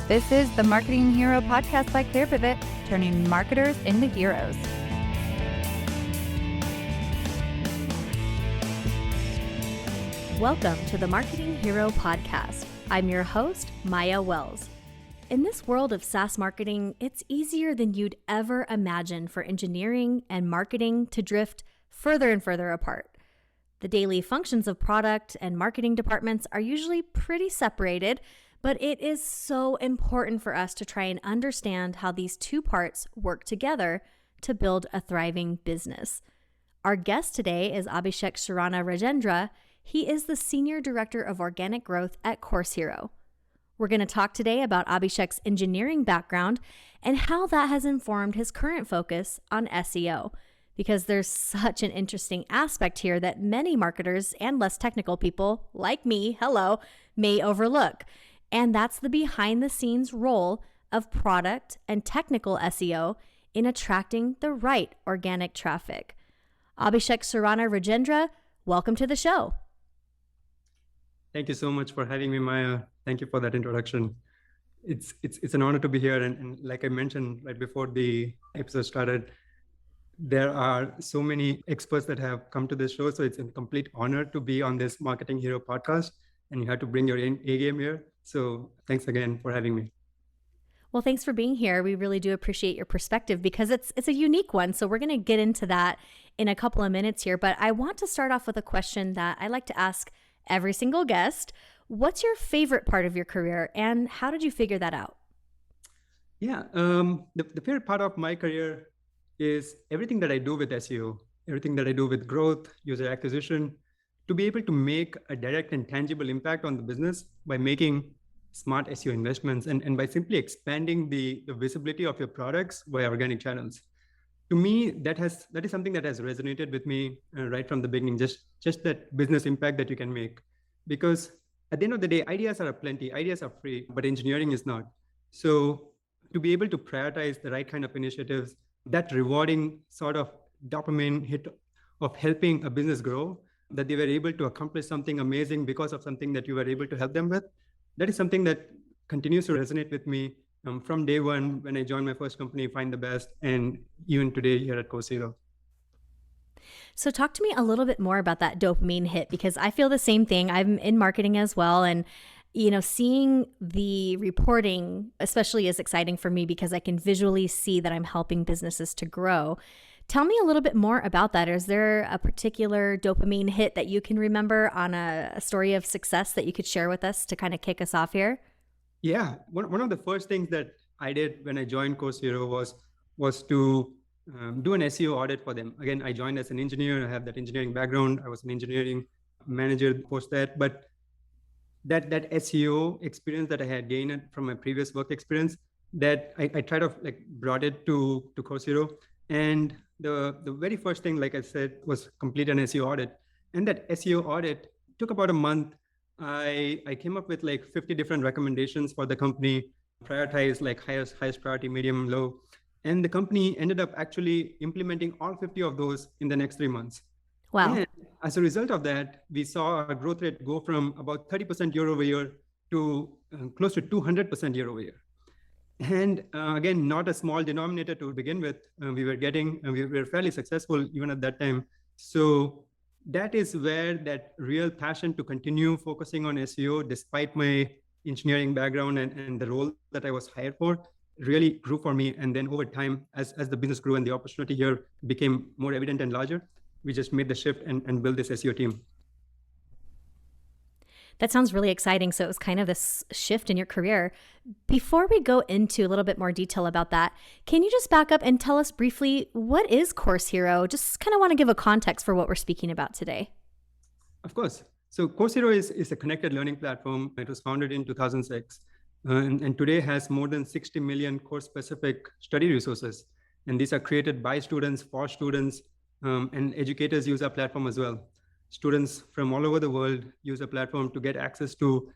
This is the Marketing Hero podcast by ClearPivot, turning marketers into heroes. Welcome to the Marketing Hero podcast. I'm your host, Maya Wells. In this world of SaaS marketing, it's easier than you'd ever imagine for engineering and marketing to drift further and further apart. The daily functions of product and marketing departments are usually pretty separated, but it is so important for us to try and understand how these two parts work together to build a thriving business. Our guest today is Abishek Surana Rajendra. He is the Senior Director of Organic Growth at Course Hero. We're going to talk today about Abhishek's engineering background and how that has informed his current focus on SEO, because there's such an interesting aspect here that many marketers and less technical people like me, may overlook. And that's the behind-the-scenes role of product and technical SEO in attracting the right organic traffic. Abishek Surana Rajendra, welcome to the show. Thank you so much for having me, Maya. Thank you for that introduction. It's an honor to be here. And like I mentioned right before the episode started, there are so many experts that have come to this show. So it's a complete honor to be on this Marketing Hero podcast. And you had to bring your A game here. So thanks again for having me. Well, thanks for being here. We really do appreciate your perspective because it's a unique one. So we're going to get into that in a couple of minutes here. But I want to start off with a question that I like to ask every single guest. What's your favorite part of your career and how did you figure that out? Yeah, the favorite part of my career is everything that I do with SEO, everything that I do with growth, user acquisition, to be able to make a direct and tangible impact on the business by making smart SEO investments and by simply expanding the visibility of your products via organic channels. To me, that is something that has resonated with me right from the beginning, just that business impact that you can make. Because at the end of the day, ideas are aplenty, ideas are free, but engineering is not. So to be able to prioritize the right kind of initiatives, that rewarding sort of dopamine hit of helping a business grow, that they were able to accomplish something amazing because of something that you were able to help them with, that is something that continues to resonate with me from day one when I joined my first company, Find the Best, and even today here at Course Hero. So talk to me a little bit more about that dopamine hit, because I feel the same thing. I'm in marketing as well. And, seeing the reporting especially is exciting for me because I can visually see that I'm helping businesses to grow. Tell me a little bit more about that. Is there a particular dopamine hit that you can remember on a story of success that you could share with us to kind of kick us off here? Yeah, one of the first things that I did when I joined Course Hero was to do an SEO audit for them. Again, I joined as an engineer. I have that engineering background. I was an engineering manager post that, but that SEO experience that I had gained from my previous work experience, that I tried to brought it to Course Hero. And the very first thing, like I said, was complete an SEO audit. And that SEO audit took about a month. I came up with 50 different recommendations for the company, prioritized highest priority, medium, low. And the company ended up actually implementing all 50 of those in the next 3 months. Wow. And as a result of that, we saw our growth rate go from about 30% year over year to close to 200% year over year. And again, not a small denominator to begin with. We were fairly successful even at that time. So that is where that real passion to continue focusing on SEO, despite my engineering background and the role that I was hired for, really grew for me. And then over time, as the business grew and the opportunity here became more evident and larger, we just made the shift and built this SEO team. That sounds really exciting. So it was kind of this shift in your career. Before we go into a little bit more detail about that, can you just back up and tell us briefly, what is Course Hero? Just kind of want to give a context for what we're speaking about today. Of course. So Course Hero is a connected learning platform. It was founded in 2006 and today has more than 60 million course-specific study resources. And these are created by students, for students, and educators use our platform as well. Students from all over the world use a platform to get access to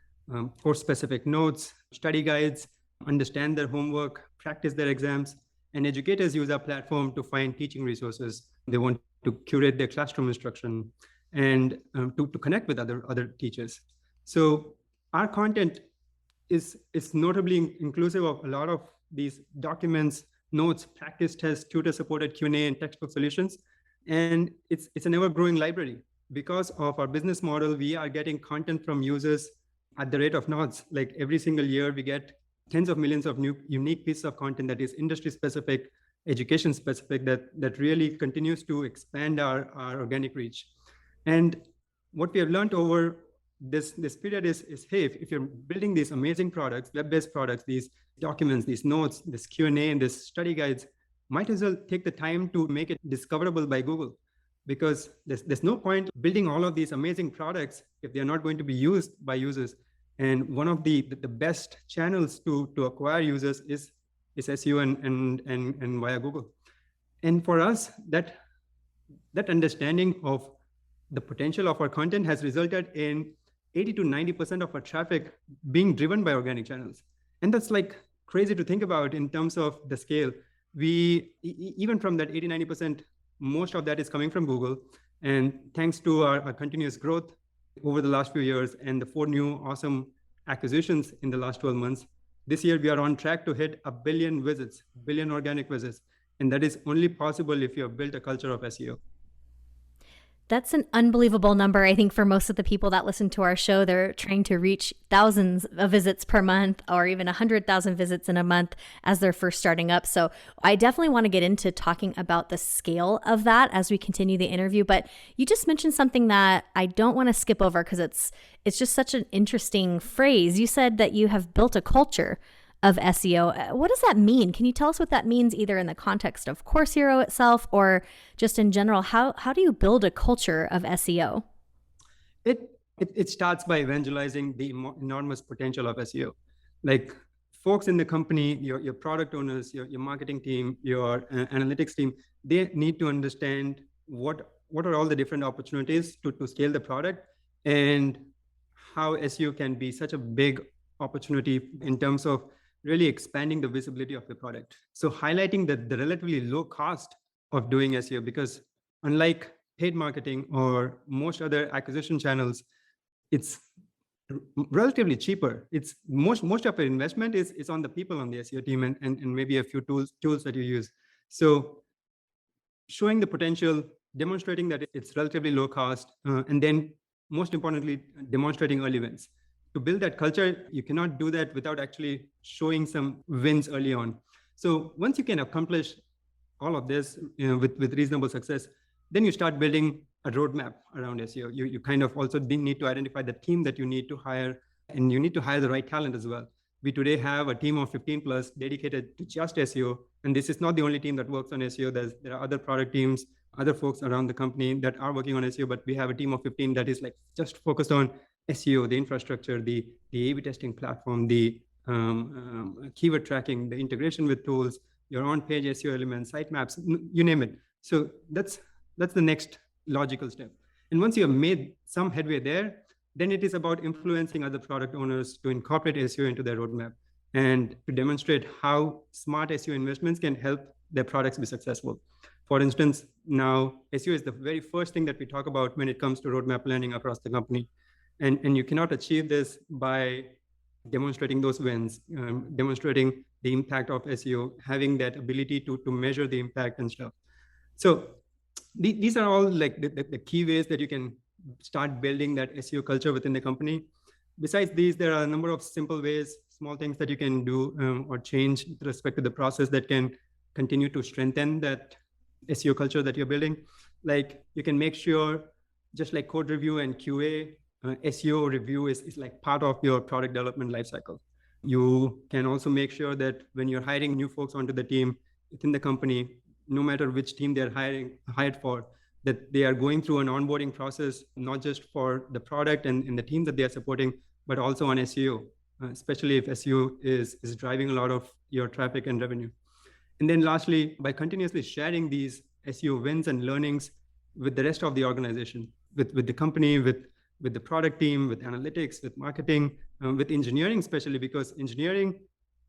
course-specific notes, study guides, understand their homework, practice their exams, and educators use our platform to find teaching resources. They want to curate their classroom instruction and to connect with other teachers. So our content is notably inclusive of a lot of these documents, notes, practice tests, tutor-supported Q&A, and textbook solutions. And it's an ever-growing library. Because of our business model, we are getting content from users at the rate of knots. Like every single year, we get tens of millions of new unique pieces of content that is industry-specific, education-specific, that really continues to expand our organic reach. And what we have learned over this period is hey, if you're building these amazing products, web-based products, these documents, these notes, this Q&A, and this study guides, might as well take the time to make it discoverable by Google, because there's no point building all of these amazing products if they're not going to be used by users. And one of the best channels to acquire users is SEO and via Google. And for us, that understanding of the potential of our content has resulted in 80 to 90% of our traffic being driven by organic channels. And that's like crazy to think about in terms of the scale. Even from that 80, 90%, most of that is coming from Google. And thanks to our continuous growth over the last few years and the 4 new awesome acquisitions in the last 12 months, this year we are on track to hit 1 billion visits, 1 billion organic visits. And that is only possible if you have built a culture of SEO. That's an unbelievable number. I think for most of the people that listen to our show, they're trying to reach thousands of visits per month or even 100,000 visits in a month as they're first starting up. So I definitely want to get into talking about the scale of that as we continue the interview. But you just mentioned something that I don't want to skip over because it's just such an interesting phrase. You said that you have built a culture of SEO. What does that mean? Can you tell us what that means, either in the context of Course Hero itself or just in general? How do you build a culture of SEO? It starts by evangelizing the enormous potential of SEO. Like folks in the company, your product owners, your marketing team, your analytics team, they need to understand what are all the different opportunities to scale the product, and how SEO can be such a big opportunity in terms of really expanding the visibility of the product. So highlighting the relatively low cost of doing SEO, because unlike paid marketing or most other acquisition channels, it's relatively cheaper. It's most of your investment is on the people on the SEO team and maybe a few tools that you use. So showing the potential, demonstrating that it's relatively low cost, and then most importantly, demonstrating early wins. To build that culture, you cannot do that without actually showing some wins early on. So once you can accomplish all of this with reasonable success, then you start building a roadmap around SEO. You kind of also need to identify the team that you need to hire, and you need to hire the right talent as well. We today have a team of 15 plus dedicated to just SEO. And this is not the only team that works on SEO. There are other product teams, other folks around the company that are working on SEO, but we have a team of 15 that is like just focused on SEO, the infrastructure, the A/B testing platform, the keyword tracking, the integration with tools, your on-page SEO elements, sitemaps, you name it. So that's the next logical step. And once you have made some headway there, then it is about influencing other product owners to incorporate SEO into their roadmap and to demonstrate how smart SEO investments can help their products be successful. For instance, now SEO is the very first thing that we talk about when it comes to roadmap planning across the company. And you cannot achieve this by demonstrating those wins, demonstrating the impact of SEO, having that ability to measure the impact and stuff. So these are all like the key ways that you can start building that SEO culture within the company. Besides these, there are a number of simple ways, small things that you can do or change with respect to the process that can continue to strengthen that SEO culture that you're building. Like you can make sure, just like code review and QA, SEO review is like part of your product development lifecycle. You can also make sure that when you're hiring new folks onto the team within the company, no matter which team they're hired for, that they are going through an onboarding process, not just for the product and the team that they are supporting, but also on SEO, especially if SEO is driving a lot of your traffic and revenue. And then lastly, by continuously sharing these SEO wins and learnings with the rest of the organization, with the company, with the product team, with analytics, with marketing, with engineering, especially because engineering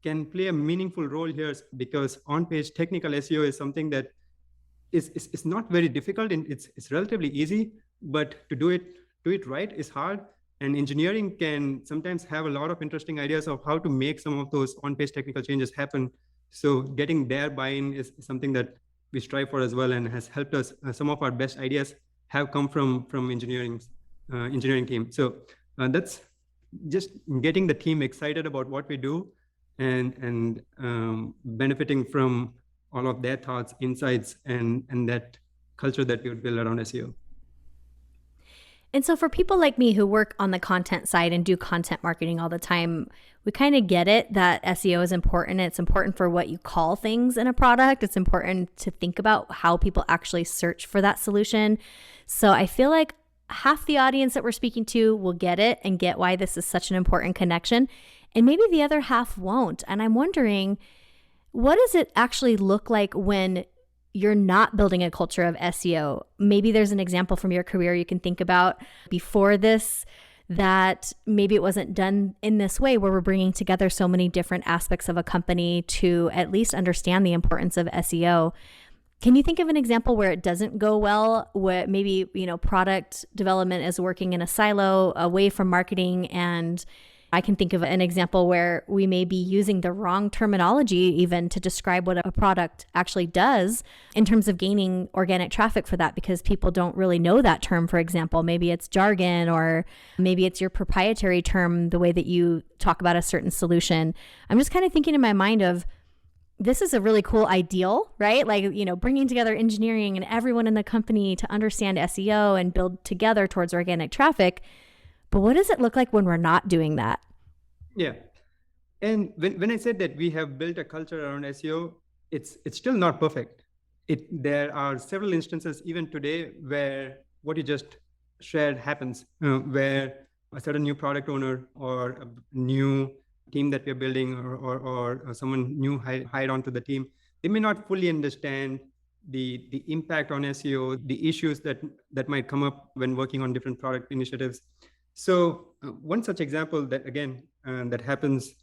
can play a meaningful role here, because on-page technical SEO is something that is not very difficult, and it's relatively easy, but to do it right is hard. And engineering can sometimes have a lot of interesting ideas of how to make some of those on-page technical changes happen. So getting their buy-in is something that we strive for as well, and has helped us. Some of our best ideas have come from engineering team. So that's just getting the team excited about what we do, and benefiting from all of their thoughts, insights, and that culture that we would build around SEO. And so for people like me who work on the content side and do content marketing all the time, we kind of get it that SEO is important. It's important for what you call things in a product. It's important to think about how people actually search for that solution. So I feel like half the audience that we're speaking to will get it and get why this is such an important connection. And maybe the other half won't. And I'm wondering, what does it actually look like when you're not building a culture of SEO? Maybe there's an example from your career you can think about before this that maybe it wasn't done in this way, where we're bringing together so many different aspects of a company to at least understand the importance of SEO. Can you think of an example where it doesn't go well, where maybe, product development is working in a silo away from marketing? And I can think of an example where we may be using the wrong terminology even to describe what a product actually does in terms of gaining organic traffic for that, because people don't really know that term, for example. Maybe it's jargon, or maybe it's your proprietary term, the way that you talk about a certain solution. I'm just kind of thinking in my mind of, this is a really cool ideal, right? Like, bringing together engineering and everyone in the company to understand SEO and build together towards organic traffic. But what does it look like when we're not doing that? Yeah. And when I said that we have built a culture around SEO, it's still not perfect. There are several instances even today where what you just shared happens, where a certain new product owner or a new team that we're building, or someone new hired onto the team, they may not fully understand the impact on SEO, the issues that might come up when working on different product initiatives. So one such example that, again, that happens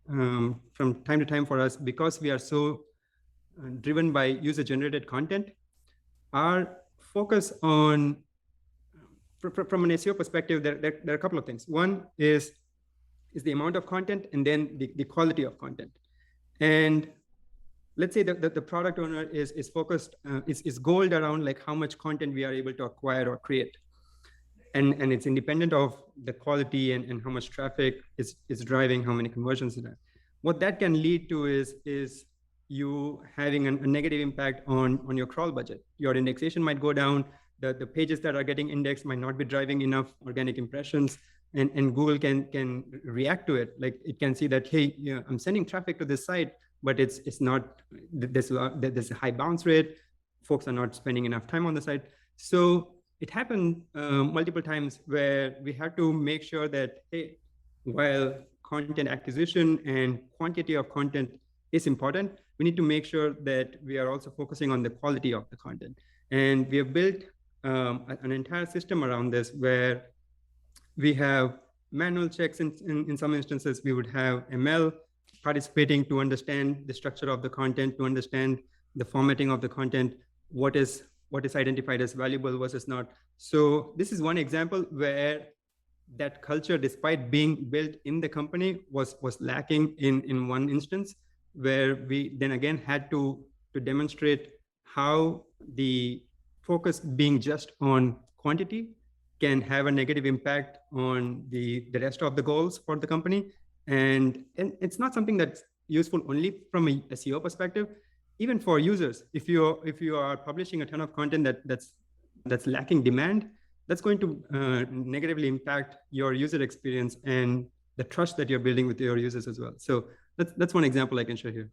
from time to time for us, because we are so driven by user-generated content, our focus on, from an SEO perspective, there are a couple of things. One is the amount of content, and then the quality of content. And let's say that the product owner is focused, is goaled around like how much content we are able to acquire or create. And it's independent of the quality and how much traffic is driving, how many conversions it has. What that can lead to is you having a negative impact on your crawl budget. Your indexation might go down. The pages that are getting indexed might not be driving enough organic impressions, and Google can react to it. Like, it can see that, hey, I'm sending traffic to this site, but it's not, there's a high bounce rate. Folks are not spending enough time on the site. So it happened multiple times where we had to make sure that, hey, while content acquisition and quantity of content is important, we need to make sure that we are also focusing on the quality of the content. And we have built an entire system around this, where we have manual checks. In some instances, we would have ML participating to understand the structure of the content, to understand the formatting of the content, what is identified as valuable versus not. So this is one example where that culture, despite being built in the company, was lacking in one instance, where we then again had to demonstrate how the focus being just on quantity can have a negative impact on the rest of the goals for the company. And it's not something that's useful only from a SEO perspective. Even for users, if you are publishing a ton of content that's lacking demand, that's going to negatively impact your user experience and the trust that you're building with your users as well. So that's one example I can share here.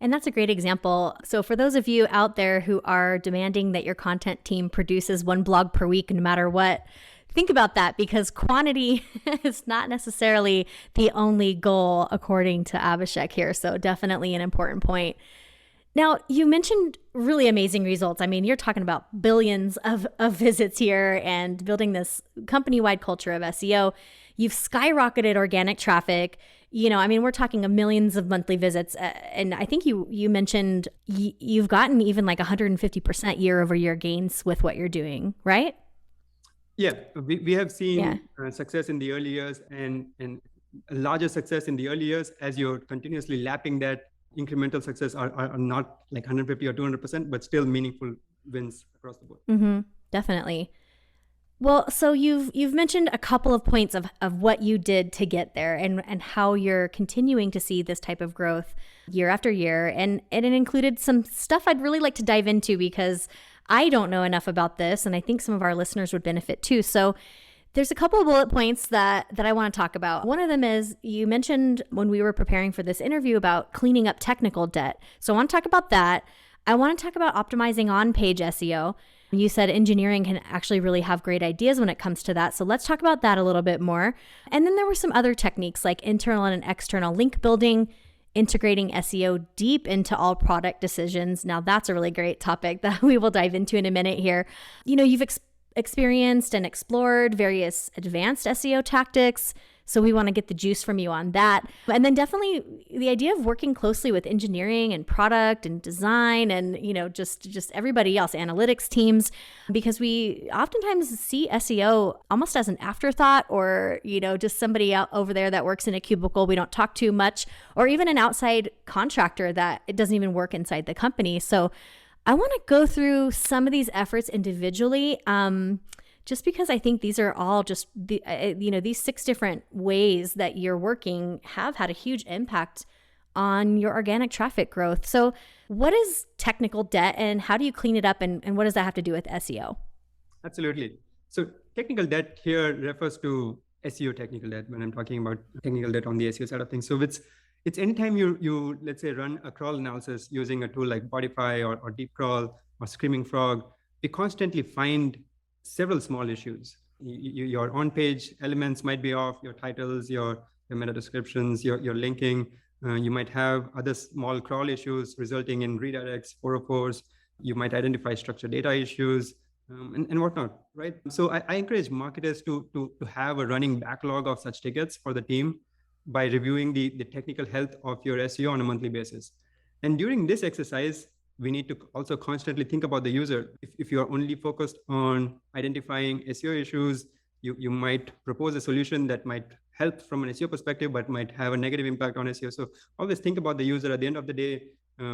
And that's a great example. So for those of you out there who are demanding that your content team produces one blog per week, no matter what, think about that, because quantity is not necessarily the only goal, according to Abishek here. So definitely an important point. Now, you mentioned really amazing results. I mean, you're talking about billions of visits here and building this company-wide culture of SEO. You've skyrocketed organic traffic. We're talking of millions of monthly visits. And I think you mentioned you've gotten even like 150% year over year gains with what you're doing, right? Yeah, we have Yeah. seen success in the early years and a larger success in the early years as you're continuously lapping that. Incremental success are not like 150 or 200%, but still meaningful wins across the board. Mm-hmm. Definitely. Well, so you've mentioned a couple of points of what you did to get there and how you're continuing to see this type of growth year after year. And it included some stuff I'd really like to dive into because I don't know enough about this, and I think some of our listeners would benefit too. So there's a couple of bullet points that I want to talk about. One of them is you mentioned when we were preparing for this interview about cleaning up technical debt. So I want to talk about that. I want to talk about optimizing on-page SEO. You said engineering can actually really have great ideas when it comes to that. So let's talk about that a little bit more. And then there were some other techniques like internal and external link building, integrating SEO deep into all product decisions. Now that's a really great topic that we will dive into in a minute here. You know, you've experienced and explored various advanced SEO tactics. So we want to get the juice from you on that. And then definitely the idea of working closely with engineering and product and design and, you know, just everybody else, analytics teams, because we oftentimes see SEO almost as an afterthought or, you know, just somebody out over there that works in a cubicle we don't talk to much, or even an outside contractor that it doesn't even work inside the company. So I want to go through some of these efforts individually, just because I think these are all just these 6 different ways that you're working have had a huge impact on your organic traffic growth. So what is technical debt and how do you clean it up and what does that have to do with SEO? Absolutely. So technical debt here refers to SEO technical debt when I'm talking about technical debt on the SEO side of things. So it's anytime you let's say run a crawl analysis using a tool like Bodify or Deep Crawl or Screaming Frog, we constantly find several small issues. Your on-page elements might be off, your titles, your meta descriptions, your linking. You might have other small crawl issues resulting in redirects, 404s. You might identify structured data issues and whatnot, right? So I encourage marketers to have a running backlog of such tickets for the team by reviewing the technical health of your SEO on a monthly basis. And during this exercise, we need to also constantly think about the user. If you're only focused on identifying SEO issues, you might propose a solution that might help from an SEO perspective, but might have a negative impact on SEO. So always think about the user. At the end of the day,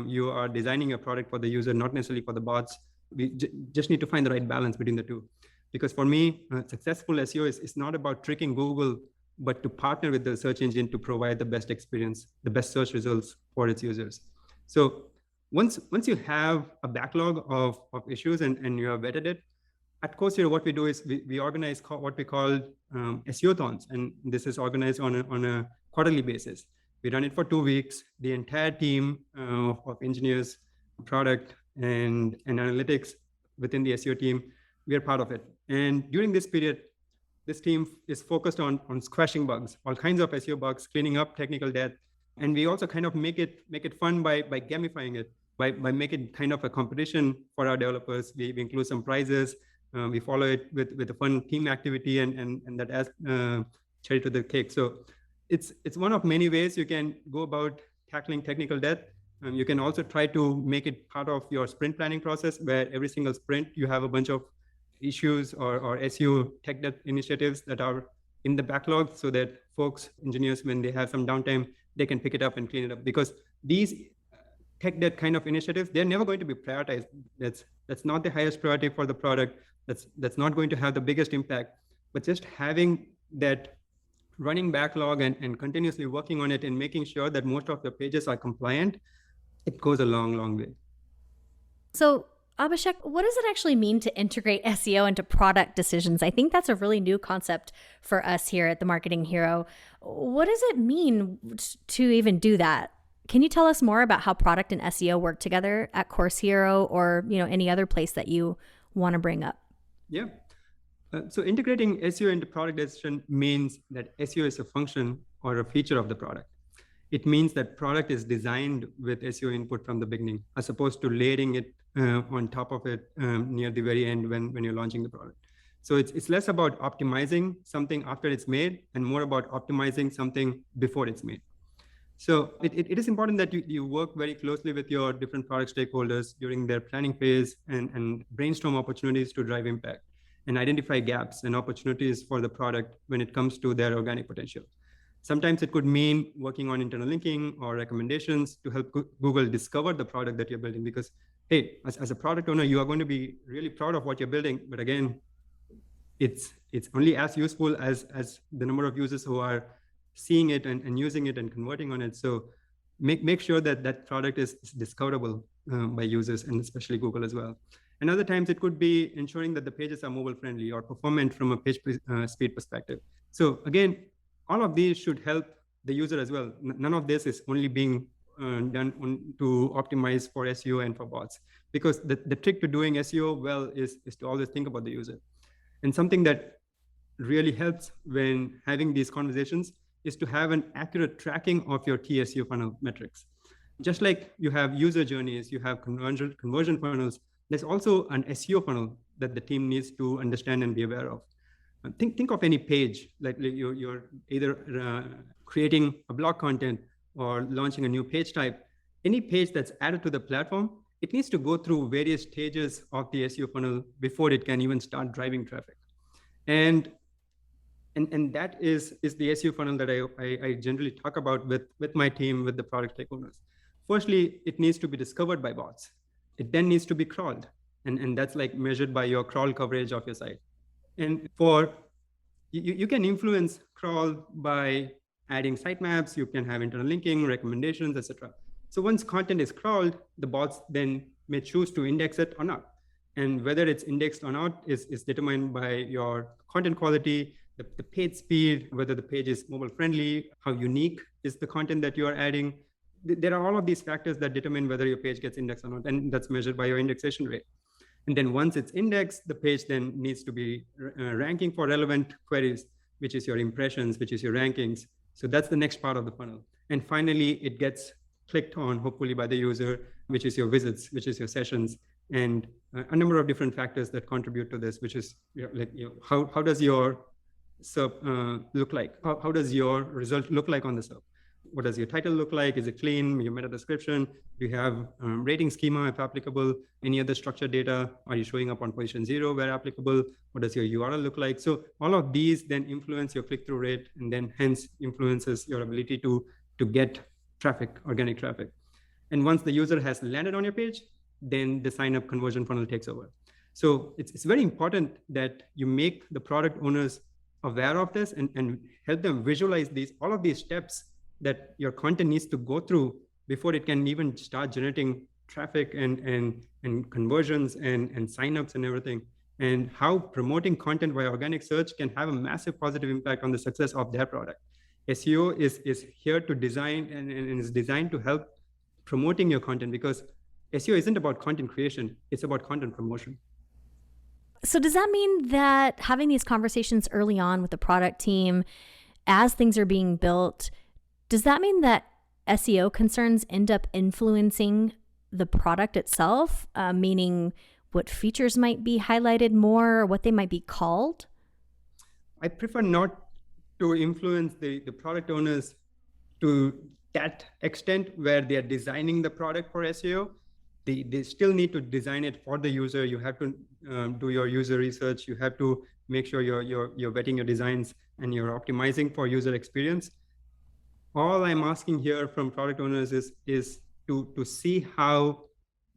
you are designing a product for the user, not necessarily for the bots. We just need to find the right balance between the two. Because for me, successful SEO is not about tricking Google, but to partner with the search engine to provide the best experience, the best search results for its users. So once you have a backlog of issues and you have vetted it, at Course Hero, what we do is we organize what we call SEO-thons, and this is organized on a quarterly basis. We run it for 2 weeks. The entire team of engineers, product, and analytics within the SEO team, we are part of it. And during this period, this team is focused on squashing bugs, all kinds of SEO bugs, cleaning up technical debt. And we also kind of make it fun by gamifying it, by making it kind of a competition for our developers. We include some prizes. We follow it with a fun team activity and that adds cherry to the cake. So it's one of many ways you can go about tackling technical debt. You can also try to make it part of your sprint planning process, where every single sprint you have a bunch of issues or SEO tech debt initiatives that are in the backlog, so that folks, engineers, when they have some downtime, they can pick it up and clean it up. Because these tech debt kind of initiatives, they're never going to be prioritized. That's not the highest priority for the product. That's not going to have the biggest impact. But just having that running backlog and continuously working on it and making sure that most of the pages are compliant, it goes a long, long way. So Abhishek, what does it actually mean to integrate SEO into product decisions? I think that's a really new concept for us here at the Marketing Hero. What does it mean to even do that? Can you tell us more about how product and SEO work together at Course Hero or any other place that you want to bring up? Yeah. So integrating SEO into product decision means that SEO is a function or a feature of the product. It means that product is designed with SEO input from the beginning, as opposed to layering it on top of it near the very end when you're launching the product. So it's less about optimizing something after it's made and more about optimizing something before it's made. So it is important that you work very closely with your different product stakeholders during their planning phase and brainstorm opportunities to drive impact. and identify gaps and opportunities for the product when it comes to their organic potential. Sometimes it could mean working on internal linking or recommendations to help Google discover the product that you're building. Because, hey, as a product owner, you are going to be really proud of what you're building. But again, it's only as useful as the number of users who are seeing it and using it and converting on it. So make sure that product is discoverable by users, and especially Google as well. And other times it could be ensuring that the pages are mobile friendly or performant from a page speed perspective. So again, all of these should help the user as well. None of this is only being done to optimize for SEO and for bots, because the trick to doing SEO well is to always think about the user. And something that really helps when having these conversations is to have an accurate tracking of your key SEO funnel metrics. Just like you have user journeys, you have conversion funnels, there's also an SEO funnel that the team needs to understand and be aware of. Think of any page, like you're either creating a blog content or launching a new page type. Any page that's added to the platform, it needs to go through various stages of the SEO funnel before it can even start driving traffic. And that is the SEO funnel that I generally talk about with my team, with the product tech owners. Firstly, it needs to be discovered by bots. It then needs to be crawled. And that's like measured by your crawl coverage of your site. And you can influence crawl by adding sitemaps, you can have internal linking, recommendations, etc. So once content is crawled, the bots then may choose to index it or not. And whether it's indexed or not is determined by your content quality, the page speed, whether the page is mobile friendly, how unique is the content that you are adding. There are all of these factors that determine whether your page gets indexed or not, and that's measured by your indexation rate. And then once it's indexed, the page then needs to be ranking for relevant queries, which is your impressions, which is your rankings. So that's the next part of the funnel. And finally, it gets clicked on, hopefully by the user, which is your visits, which is your sessions, and a number of different factors that contribute to this, which is how does your SERP look like? How does your result look like on the SERP? What does your title look like? Is it clean? Your meta description? Do you have rating schema if applicable? Any other structured data? Are you showing up on position 0 where applicable? What does your URL look like? So all of these then influence your click-through rate, and then hence influences your ability to get traffic, organic traffic. And once the user has landed on your page, then the sign-up conversion funnel takes over. So it's very important that you make the product owners aware of this and help them visualize all of these steps that your content needs to go through before it can even start generating traffic and conversions and signups and everything, and how promoting content via organic search can have a massive positive impact on the success of their product. SEO is here to design and is designed to help promoting your content, because SEO isn't about content creation, it's about content promotion. So does that mean that having these conversations early on with the product team as things are being built, does that mean that SEO concerns end up influencing the product itself, meaning what features might be highlighted more, or what they might be called? I prefer not to influence the product owners to that extent where they are designing the product for SEO. They still need to design it for the user. You have to do your user research. You have to make sure you're vetting your designs and you're optimizing for user experience. All I'm asking here from product owners is to see how,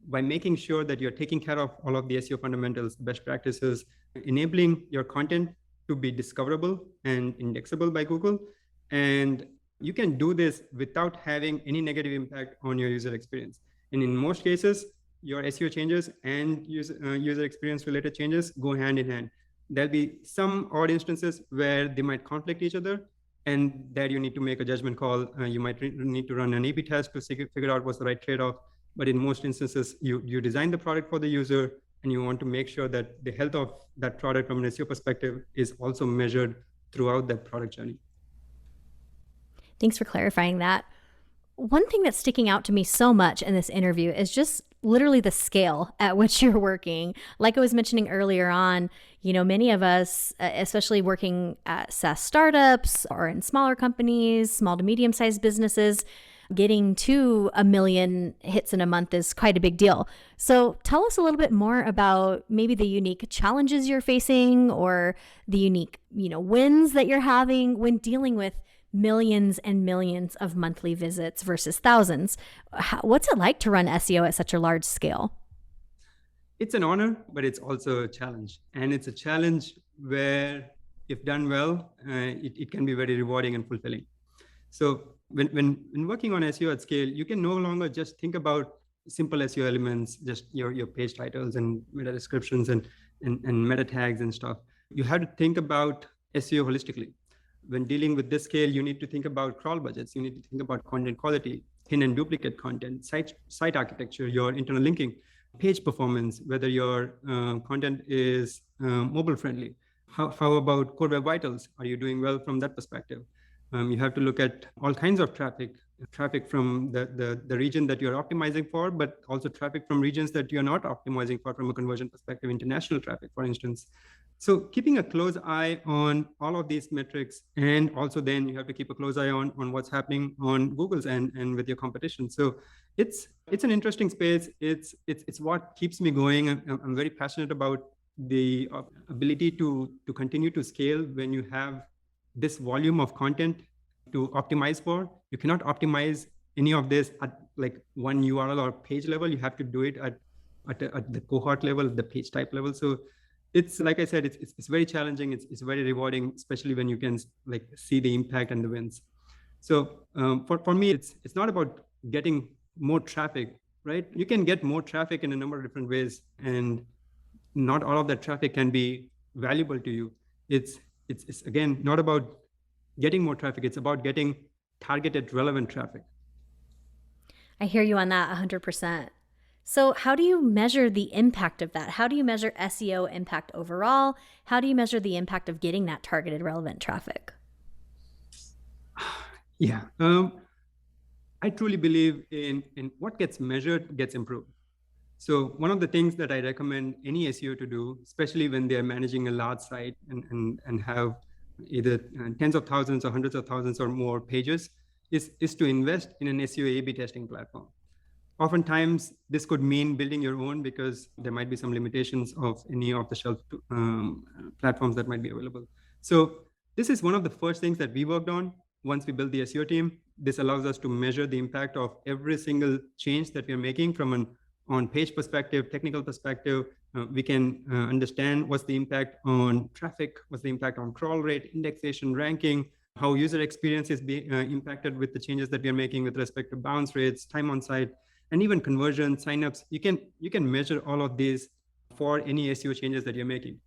by making sure that you're taking care of all of the SEO fundamentals, best practices, enabling your content to be discoverable and indexable by Google. And you can do this without having any negative impact on your user experience. And in most cases, your SEO changes and user experience related changes go hand in hand. There'll be some odd instances where they might conflict each other, and there you need to make a judgment call. You might need to run an A/B test to figure out what's the right trade-off. But in most instances, you design the product for the user, and you want to make sure that the health of that product from an SEO perspective is also measured throughout that product journey. Thanks for clarifying that. One thing that's sticking out to me so much in this interview is just literally the scale at which you're working. Like I was mentioning earlier on, many of us, especially working at SaaS startups or in smaller companies, small to medium-sized businesses, getting to 1 million hits in a month is quite a big deal. So tell us a little bit more about maybe the unique challenges you're facing or the unique, wins that you're having when dealing with millions and millions of monthly visits versus thousands. What's it like to run SEO at such a large scale? It's an honor, but it's also a challenge. And it's a challenge where, if done well, it can be very rewarding and fulfilling. So when working on SEO at scale, you can no longer just think about simple SEO elements, just your page titles and meta descriptions and meta tags and stuff. You have to think about SEO holistically. When dealing with this scale, you need to think about crawl budgets. You need to think about content quality, thin and duplicate content, site architecture, your internal linking, page performance, whether your content is mobile friendly. How about core web vitals? Are you doing well from that perspective? You have to look at all kinds of traffic from the region that you're optimizing for, but also traffic from regions that you're not optimizing for from a conversion perspective, international traffic, for instance. So keeping a close eye on all of these metrics, and also then you have to keep a close eye on what's happening on Google's and with your competition. So it's an interesting space. It's what keeps me going. I'm very passionate about the ability to continue to scale when you have this volume of content to optimize for. You cannot optimize any of this at like one URL or page level. You have to do it at the cohort level, the page type level. So it's, like I said, it's very challenging. It's very rewarding, especially when you can like see the impact and the wins. So for me, it's not about getting more traffic, right? You can get more traffic in a number of different ways, and not all of that traffic can be valuable to you. It's again not about getting more traffic. It's about getting targeted, relevant traffic. I hear you on that 100%. So how do you measure the impact of that? How do you measure SEO impact overall? How do you measure the impact of getting that targeted, relevant traffic? Yeah, I truly believe in what gets measured gets improved. So one of the things that I recommend any SEO to do, especially when they're managing a large site and have either tens of thousands or hundreds of thousands or more pages, is to invest in an SEO A/B testing platform. Oftentimes, this could mean building your own because there might be some limitations of any off-the-shelf platforms that might be available. So this is one of the first things that we worked on once we built the SEO team. This allows us to measure the impact of every single change that we're making from an on-page perspective, technical perspective. We can understand what's the impact on traffic, what's the impact on crawl rate, indexation, ranking, how user experience is being impacted with the changes that we're making with respect to bounce rates, time on site, and even conversion, signups. You can measure all of these for any SEO changes that you're making.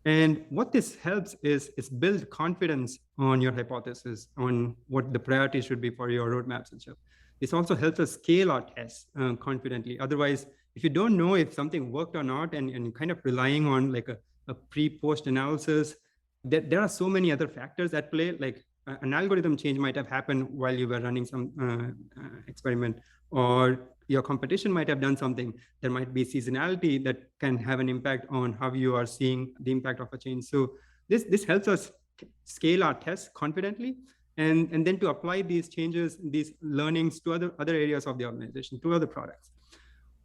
And what this helps is build confidence on your hypothesis, on what the priority should be for your roadmaps and stuff. This also helps us scale our tests confidently. Otherwise, if you don't know if something worked or not, and you're kind of relying on like a pre-post analysis, there are so many other factors at play. Like an algorithm change might have happened while you were running some experiment, or your competition might have done something. There might be seasonality that can have an impact on how you are seeing the impact of a change. So this helps us scale our tests confidently, and then to apply these changes, these learnings to other areas of the organization, to other products.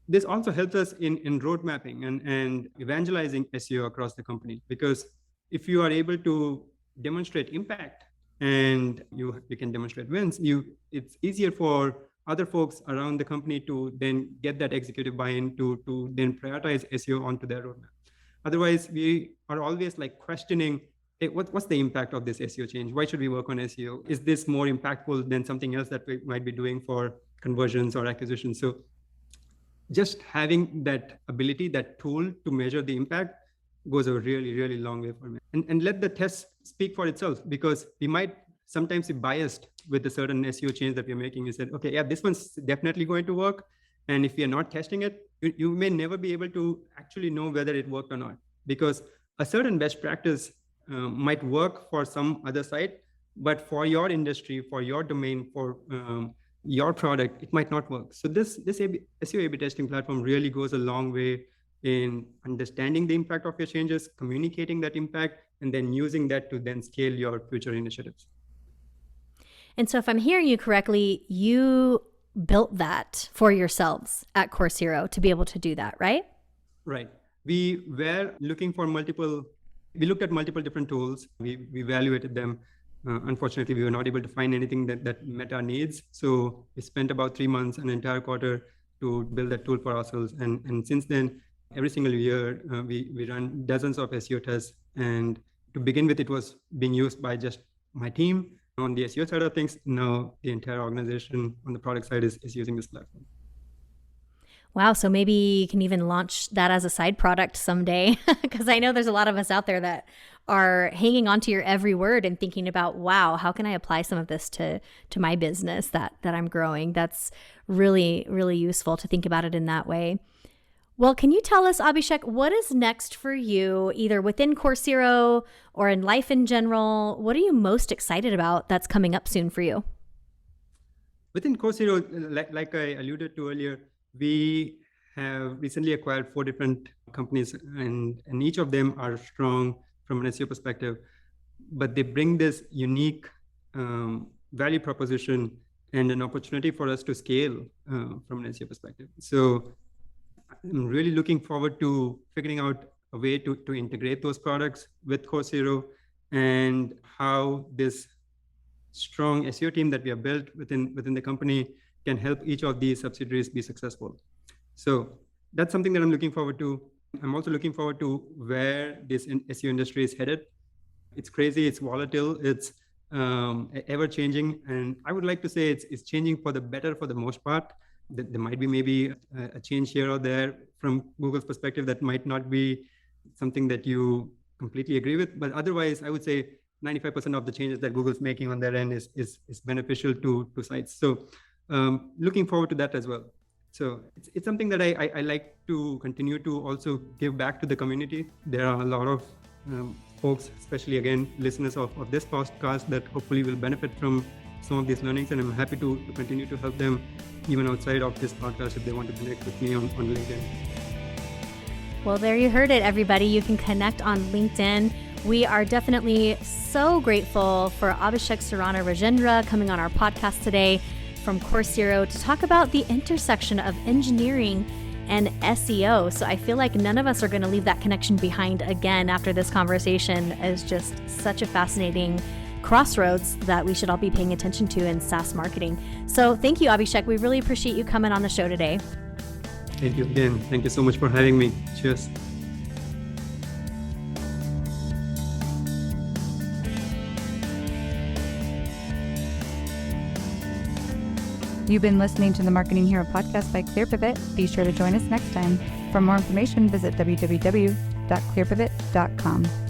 This also helps us in road mapping and evangelizing SEO across the company, because if you are able to demonstrate impact and you can demonstrate wins, it's easier for other folks around the company to then get that executive buy-in to then prioritize SEO onto their roadmap. Otherwise, we are always like questioning, hey, what's the impact of this SEO change? Why should we work on SEO? Is this more impactful than something else that we might be doing for conversions or acquisitions? So just having that ability, that tool to measure the impact goes a really, really long way for me. And let the test speak for itself, because we might sometimes be biased with a certain SEO change that we're making. You said, okay, yeah, this one's definitely going to work. And if we are not testing it, you may never be able to actually know whether it worked or not, because a certain best practice might work for some other site, but for your industry, for your domain, for your product, it might not work. So this SEO A/B testing platform really goes a long way in understanding the impact of your changes, communicating that impact, and then using that to then scale your future initiatives. And so if I'm hearing you correctly, you built that for yourselves at Course Hero to be able to do that, right? Right. We were looking for we looked at multiple different tools. We evaluated them. Unfortunately, we were not able to find anything that met our needs. So we spent about 3 months, an entire quarter, to build that tool for ourselves. And since then, every single year, we run dozens of SEO tests. And to begin with, it was being used by just my team. On the SEO side of things, now the entire organization on the product side is using this platform. Wow. So maybe you can even launch that as a side product someday, because I know there's a lot of us out there that are hanging on to your every word and thinking about, wow, how can I apply some of this to my business that I'm growing? That's really, really useful to think about it in that way. Well, can you tell us, Abishek, what is next for you, either within Course Hero or in life in general? What are you most excited about that's coming up soon for you? Within Course Hero, like I alluded to earlier, we have recently acquired 4 different companies, and each of them are strong from an SEO perspective, but they bring this unique value proposition and an opportunity for us to scale from an SEO perspective. So I'm really looking forward to figuring out a way to integrate those products with Course Hero, and how this strong SEO team that we have built within the company can help each of these subsidiaries be successful. So that's something that I'm looking forward to. I'm also looking forward to where this SEO industry is headed. It's crazy, it's volatile, it's ever changing. And I would like to say it's changing for the better for the most part. There might be maybe a change here or there from Google's perspective that might not be something that you completely agree with. But otherwise, I would say 95% of the changes that Google's making on their end is beneficial to sites. So looking forward to that as well. So it's something that I like to continue to also give back to the community. There are a lot of folks, especially again, listeners of this podcast, that hopefully will benefit from some of these learnings. And I'm happy to continue to help them even outside of this podcast if they want to connect with me on LinkedIn. Well, there you heard it, everybody. You can connect on LinkedIn. We are definitely so grateful for Abishek Surana Rajendra coming on our podcast today from Course Hero to talk about the intersection of engineering and SEO. So I feel like none of us are going to leave that connection behind again after this conversation. Is just such a fascinating crossroads that we should all be paying attention to in SaaS marketing. So thank you, Abishek. We really appreciate you coming on the show today. Thank you again. Thank you so much for having me. Cheers. You've been listening to the Marketing Hero podcast by ClearPivot. Be sure to join us next time. For more information, visit www.clearpivot.com.